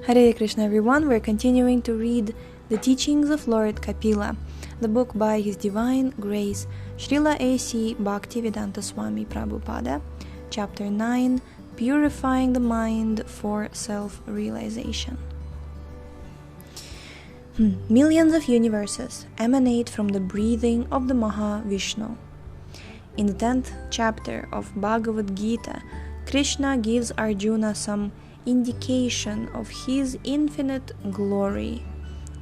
Hare Krishna everyone, we're continuing to read the Teachings of Lord Kapila, the book by His Divine Grace Srila A.C. Bhaktivedanta Swami Prabhupada, Chapter 9, Purifying the Mind for Self-Realization. Millions of universes emanate from the breathing of the Mahavishnu. In the 10th chapter of Bhagavad Gita, Krishna gives Arjuna some indication of his infinite glory,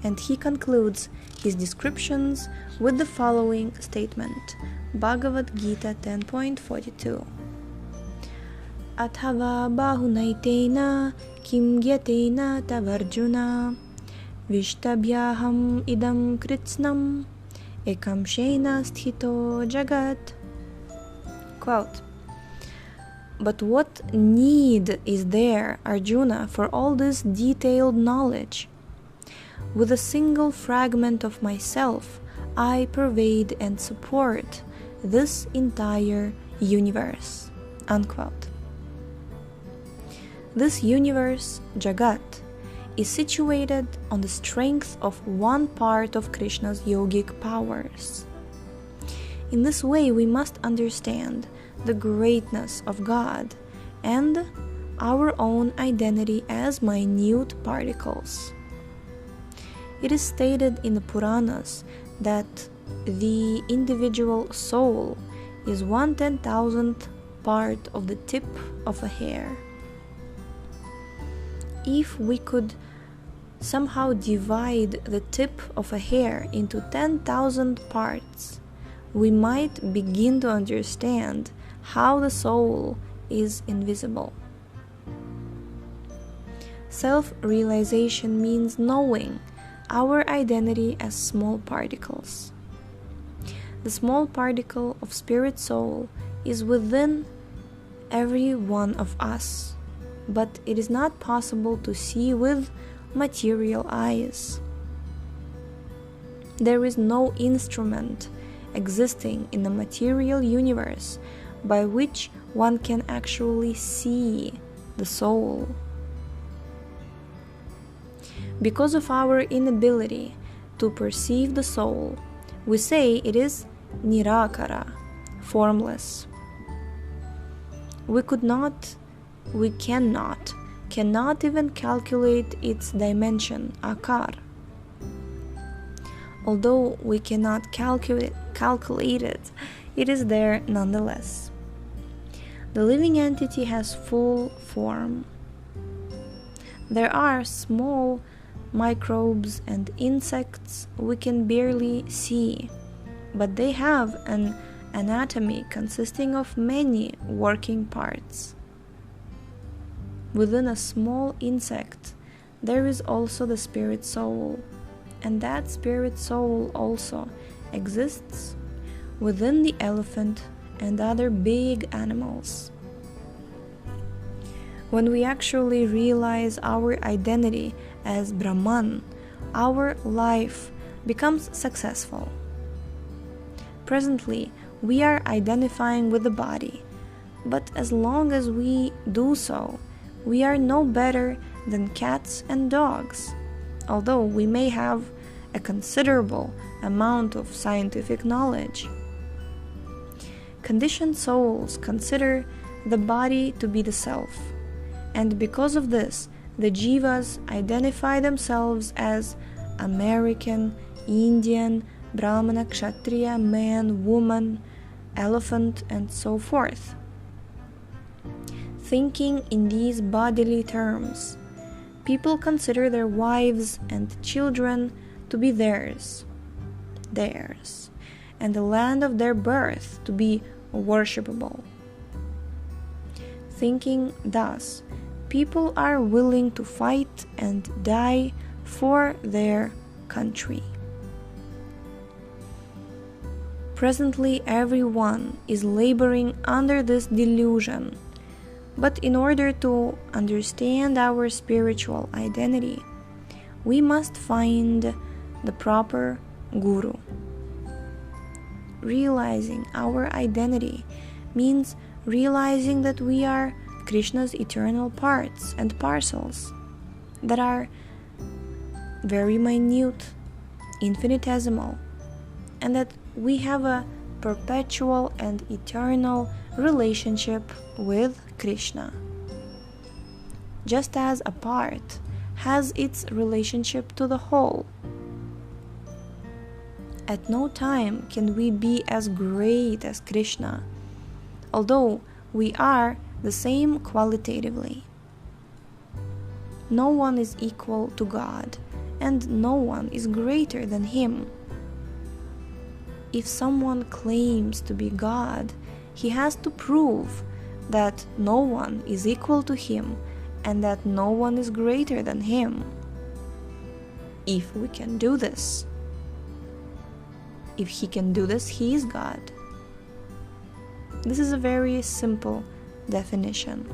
and he concludes his descriptions with the following statement. Bhagavad Gita 10.42. Athava bahunaitena kim gyatena tavarjuna vishtabhyaham idam kritsnam ekam shena sthito jagat. Quote, but what need is there, Arjuna, for all this detailed knowledge? With a single fragment of myself, I pervade and support this entire universe. Unquote. This universe, Jagat, is situated on the strength of one part of Krishna's yogic powers. In this way, we must understand the greatness of God and our own identity as minute particles. It is stated in the Puranas that the individual soul is 1/10,000th part of the tip of a hair. If we could somehow divide the tip of a hair into 10,000 parts, we might begin to understand how the soul is invisible. Self-realization means knowing our identity as small particles. The small particle of spirit soul is within every one of us, but it is not possible to see with material eyes. There is no instrument existing in the material universe by which one can actually see the soul. Because of our inability to perceive the soul, we say it is nirakara, formless. We cannot even calculate its dimension, akar. Although we cannot calculate it, it is there nonetheless. The living entity has full form. There are small microbes and insects we can barely see, but they have an anatomy consisting of many working parts. Within a small insect, there is also the spirit soul, and that spirit soul also exists within the elephant and other big animals. When we actually realize our identity as Brahman, our life becomes successful. Presently, we are identifying with the body, but as long as we do so, we are no better than cats and dogs, although we may have a considerable amount of scientific knowledge. Conditioned souls consider the body to be the self, and because of this, the jivas identify themselves as American, Indian, Brahmana, Kshatriya, man, woman, elephant, and so forth. Thinking in these bodily terms, people consider their wives and children to be theirs, and the land of their birth to be worshipable. Thinking thus, people are willing to fight and die for their country. Presently, everyone is laboring under this delusion, but in order to understand our spiritual identity, we must find the proper guru. Realizing our identity means realizing that we are Krishna's eternal parts and parcels, that are very minute, infinitesimal, and that we have a perpetual and eternal relationship with Krishna. Just as a part has its relationship to the whole. At no time can we be as great as Krishna, although we are the same qualitatively. No one is equal to God, and no one is greater than Him. If someone claims to be God, he has to prove that no one is equal to Him and that no one is greater than Him. If we can do this, if he can do this, he is God. This is a very simple definition.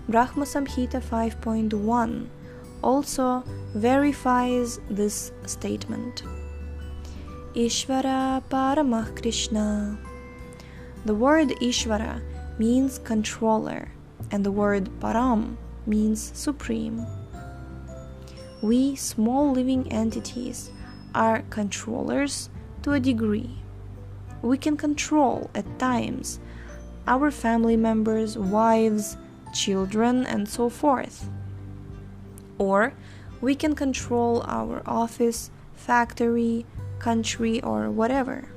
Brahma Samhita 5.1 also verifies this statement. Ishvara Paramah Krishna. The word Ishvara means controller, and the word Param means supreme. We small living entities are controllers to a degree. We can control at times our family members, wives, children, and so forth. Or we can control our office, factory, country, or whatever.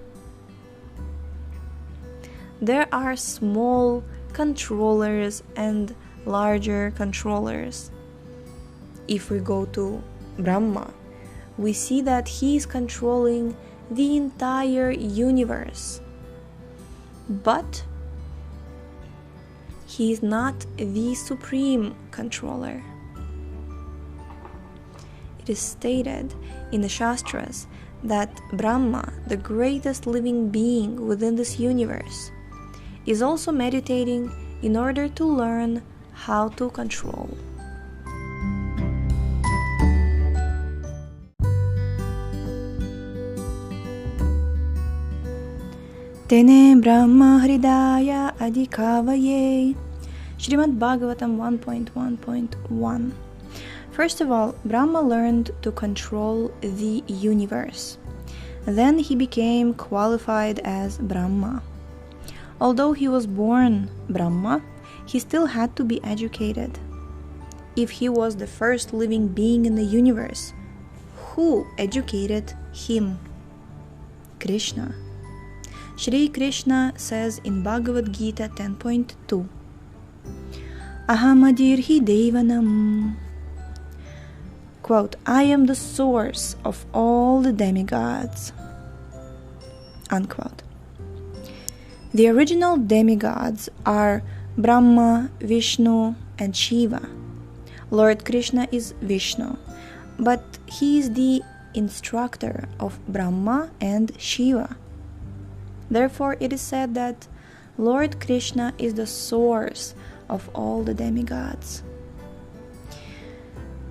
There are small controllers and larger controllers. If we go to Brahma, we see that he is controlling the entire universe. But he is not the supreme controller. It is stated in the Shastras that Brahma, the greatest living being within this universe, is also meditating in order to learn how to control. Tene Brahma Hridaya Adhikavaye. Srimad-Bhagavatam 1.1.1. First of all, Brahma learned to control the universe. Then he became qualified as Brahma. Although he was born Brahma, he still had to be educated. If he was the first living being in the universe, who educated him? Krishna. Shri Krishna says in Bhagavad Gita 10.2, Ahamadirhi Devanam. Quote, I am the source of all the demigods. Unquote. The original demigods are Brahma, Vishnu, and Shiva. Lord Krishna is Vishnu, but he is the instructor of Brahma and Shiva. Therefore, it is said that Lord Krishna is the source of all the demigods.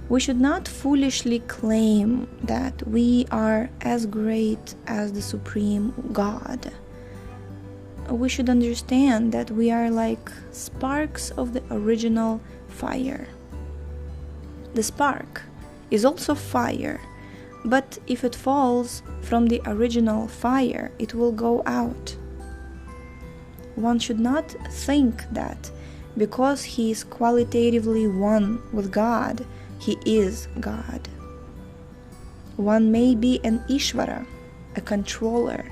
We should not foolishly claim that we are as great as the Supreme God. We should understand that we are like sparks of the original fire. The spark is also fire, but if it falls from the original fire, it will go out. One should not think that because he is qualitatively one with God, he is God. One may be an Ishvara, a controller,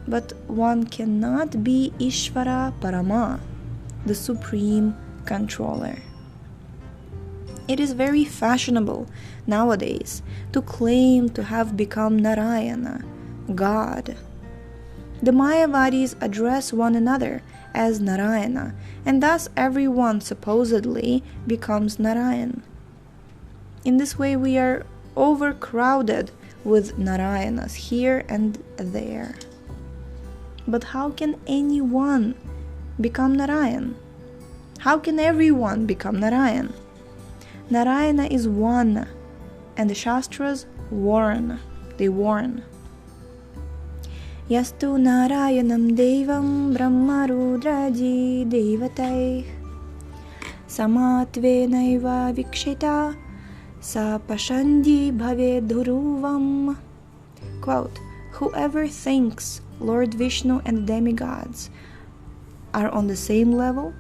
but one cannot be Ishvara Parama, the supreme controller. It is very fashionable nowadays to claim to have become Narayana, God. The Mayavadis address one another as Narayana, and thus everyone supposedly becomes Narayan. In this way we are overcrowded with Narayanas here and there. But how can anyone become Narayan? How can everyone become Narayan? Narayana is one, and the Shastras warn. They warn. Yastu Narayanam Devam Brahma Rudraji Devatai samatvenaiva vikshita sa pashandi bhavedhuruvam. Quote, whoever thinks Lord Vishnu and demigods are on the same level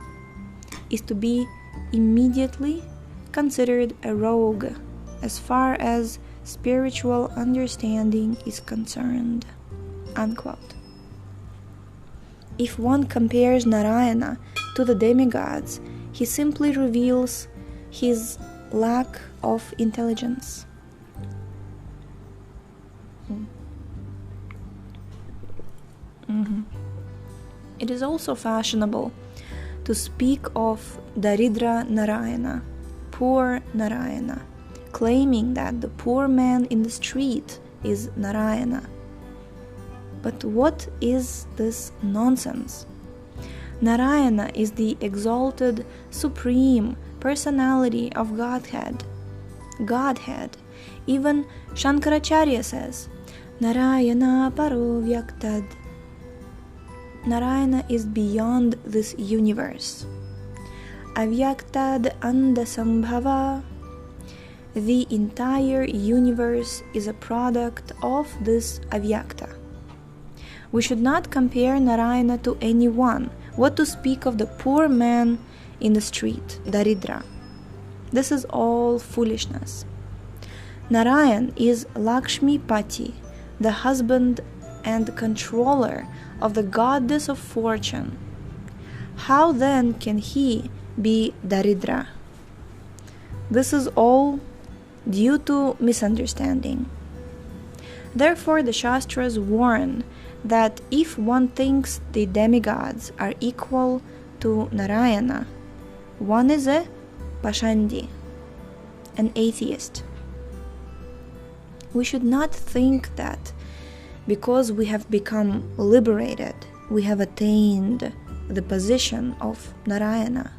is to be immediately considered a rogue as far as spiritual understanding is concerned. Unquote. If one compares Narayana to the demigods, he simply reveals his lack of intelligence. It is also fashionable to speak of Daridra Narayana, poor Narayana, claiming that the poor man in the street is Narayana. But what is this nonsense? Narayana is the exalted, supreme personality of Godhead. Even Shankaracharya says, Narayana paro vyaktad. Narayana is beyond this universe. Avyaktad andasambhava. The entire universe is a product of this avyakta. We should not compare Narayana to anyone. What to speak of the poor man in the street, Daridra? This is all foolishness. Narayan is Lakshmi Pati, the husband and controller of the goddess of fortune. How then can he be Daridra? This is all due to misunderstanding. Therefore, the Shastras warn that if one thinks the demigods are equal to Narayana, one is a Pashandi, an atheist. We should not think that because we have become liberated, we have attained the position of Narayana.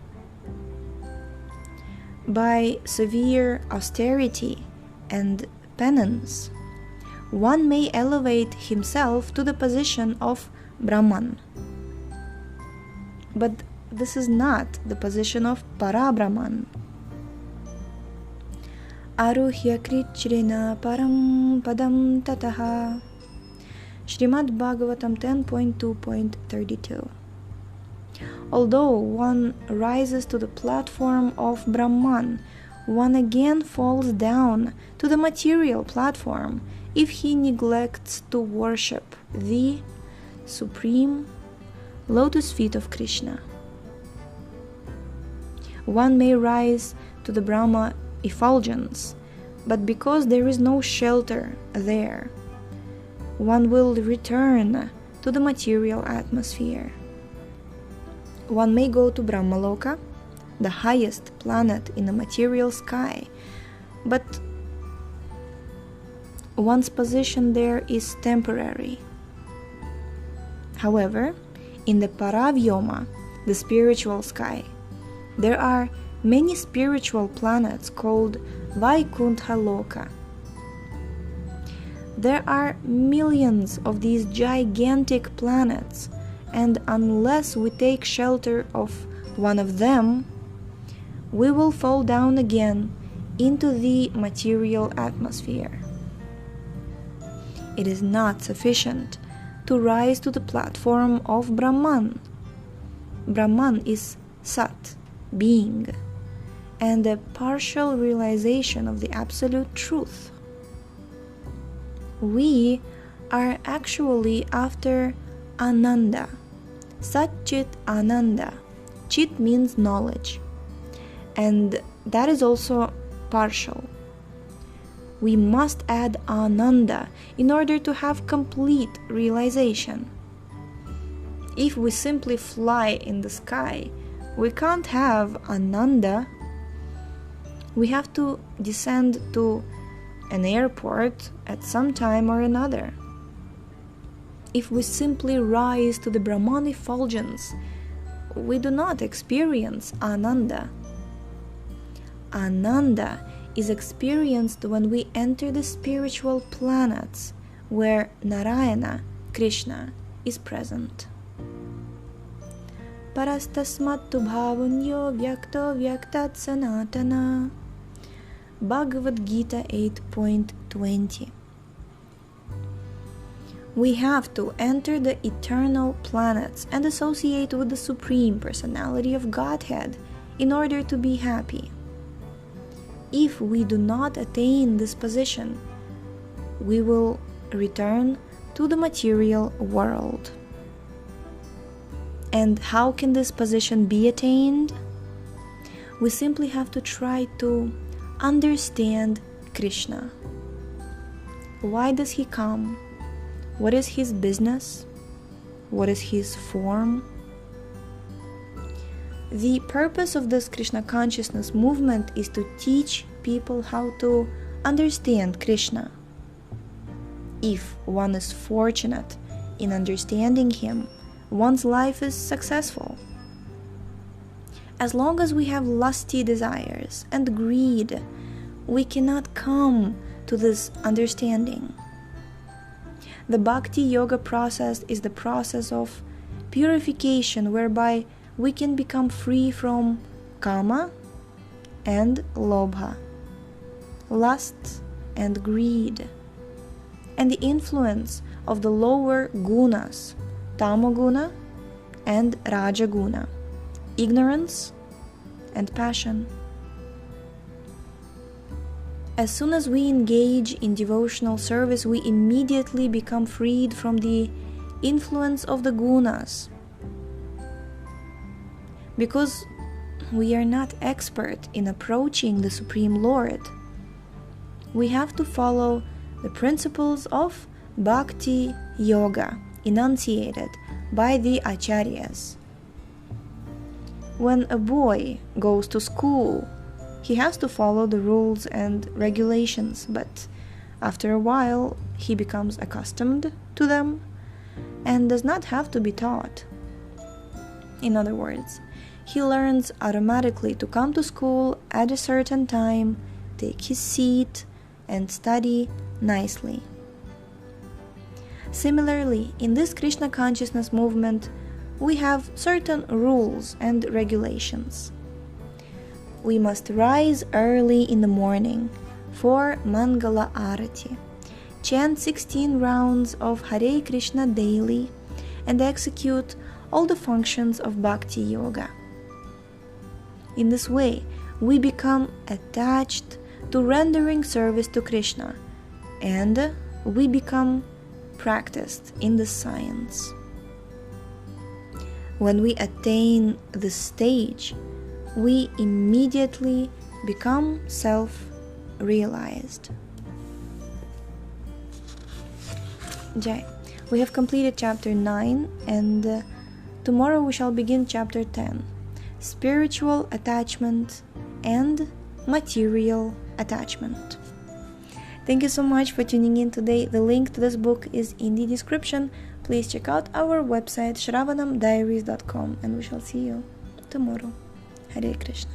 By severe austerity and penance, one may elevate himself to the position of Brahman. But this is not the position of Para-Brahman. Aruhya krichrina param padam tataha. Srimad-Bhagavatam 10.2.32. Although one rises to the platform of Brahman, one again falls down to the material platform if he neglects to worship the supreme lotus feet of Krishna. One may rise to the Brahma effulgence, but because there is no shelter there, one will return to the material atmosphere. One may go to Brahmaloka, the highest planet in the material sky, but one's position there is temporary. However, in the Paravyoma, the spiritual sky, there are many spiritual planets called Vaikuntha Loka. There are millions of these gigantic planets, and unless we take shelter of one of them, we will fall down again into the material atmosphere. It is not sufficient to rise to the platform of Brahman. Brahman is Sat, being, and a partial realization of the absolute truth. We are actually after Ananda, Sat-Chit Ananda. Chit means knowledge, and that is also partial. We must add Ananda in order to have complete realization. If we simply fly in the sky, we can't have Ananda. We have to descend to an airport at some time or another. If we simply rise to the Brahman effulgence, we do not experience Ananda. Ananda is experienced when we enter the spiritual planets where Narayana, Krishna, is present. parastasmattu bhavunyo vyakto vyaktat sanatana. Bhagavad Gita 8.20. We have to enter the eternal planets and associate with the Supreme Personality of Godhead in order to be happy. If we do not attain this position, we will return to the material world. And how can this position be attained? We simply have to try to understand Krishna. Why does he come? What is his business? What is his form? The purpose of this Krishna consciousness movement is to teach people how to understand Krishna. If one is fortunate in understanding him, one's life is successful. As long as we have lusty desires and greed, we cannot come to this understanding. The Bhakti Yoga process is the process of purification whereby we can become free from kama and lobha, lust and greed, and the influence of the lower gunas, tamoguna and rajaguna, ignorance and passion. As soon as we engage in devotional service, we immediately become freed from the influence of the gunas. Because we are not expert in approaching the Supreme Lord, we have to follow the principles of Bhakti Yoga enunciated by the Acharyas. When a boy goes to school, he has to follow the rules and regulations, but after a while he becomes accustomed to them and does not have to be taught. In other words, he learns automatically to come to school at a certain time, take his seat, and study nicely. Similarly, in this Krishna consciousness movement, we have certain rules and regulations. We must rise early in the morning for Mangala Arati, chant 16 rounds of Hare Krishna daily, and execute all the functions of Bhakti Yoga. In this way, we become attached to rendering service to Krishna, and we become practiced in the science. When we attain this stage, we immediately become self-realized. Jai. We have completed chapter 9, and tomorrow we shall begin chapter 10, spiritual attachment and material attachment. Thank you so much for tuning in today. The link to this book is in the description. Please check out our website shravanamdiaries.com, and we shall see you tomorrow. Hare Krishna.